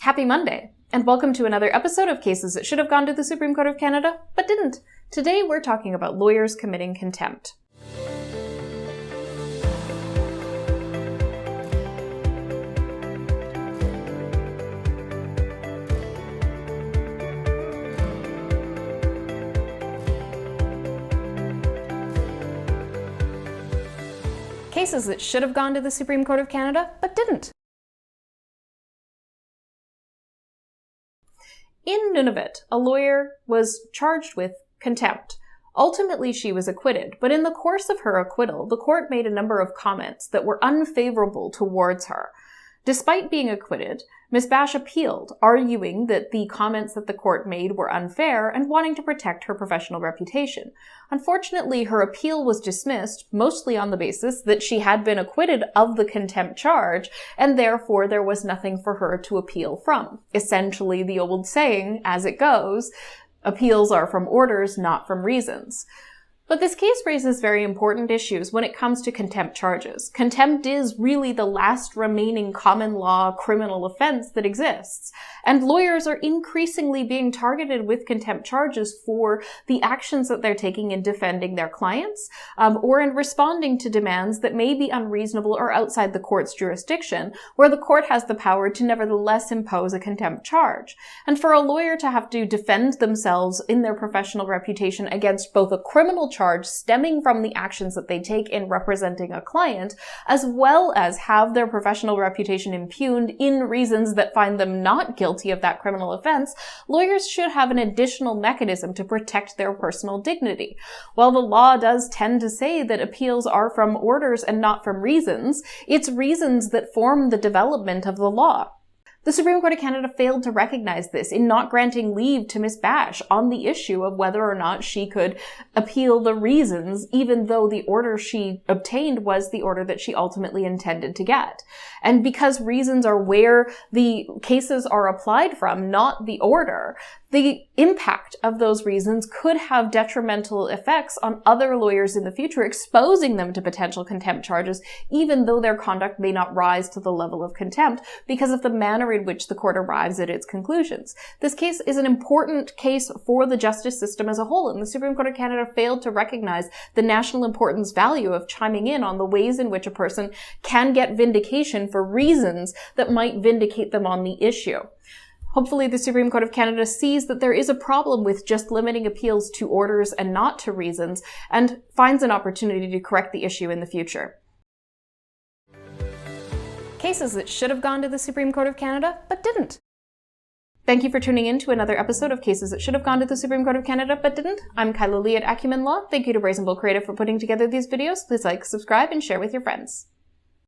Happy Monday, and welcome to another episode of Cases That Should Have Gone to the Supreme Court of Canada, but didn't. Today we're talking about lawyers committing contempt. Cases that should have gone to the Supreme Court of Canada, but didn't. In Nunavut, a lawyer was charged with contempt. Ultimately, she was acquitted, but in the course of her acquittal, the court made a number of comments that were unfavorable towards her. Despite being acquitted, Ms. Bash appealed, arguing that the comments that the court made were unfair and wanting to protect her professional reputation. Unfortunately, her appeal was dismissed, mostly on the basis that she had been acquitted of the contempt charge, and therefore there was nothing for her to appeal from. Essentially, the old saying, as it goes, appeals are from orders, not from reasons. But this case raises very important issues when it comes to contempt charges. Contempt is really the last remaining common law criminal offense that exists. And lawyers are increasingly being targeted with contempt charges for the actions that they're taking in defending their clients, or in responding to demands that may be unreasonable or outside the court's jurisdiction, where the court has the power to nevertheless impose a contempt charge. And for a lawyer to have to defend themselves in their professional reputation against both a criminal charge stemming from the actions that they take in representing a client, as well as have their professional reputation impugned in reasons that find them not guilty of that criminal offense, lawyers should have an additional mechanism to protect their personal dignity. While the law does tend to say that appeals are from orders and not from reasons, it's reasons that form the development of the law. The Supreme Court of Canada failed to recognize this in not granting leave to Ms. Bash on the issue of whether or not she could appeal the reasons, even though the order she obtained was the order that she ultimately intended to get. And because reasons are where the cases are applied from, not the order, the impact of those reasons could have detrimental effects on other lawyers in the future, exposing them to potential contempt charges, even though their conduct may not rise to the level of contempt because of the manner in which the court arrives at its conclusions. This case is an important case for the justice system as a whole, and the Supreme Court of Canada failed to recognize the national importance value of chiming in on the ways in which a person can get vindication for reasons that might vindicate them on the issue. Hopefully the Supreme Court of Canada sees that there is a problem with just limiting appeals to orders and not to reasons, and finds an opportunity to correct the issue in the future. Cases that should have gone to the Supreme Court of Canada, but didn't. Thank you for tuning in to another episode of Cases That Should Have Gone to the Supreme Court of Canada, but didn't. I'm Kyla Lee at Acumen Law. Thank you to Brazenbull Creative for putting together these videos. Please like, subscribe, and share with your friends.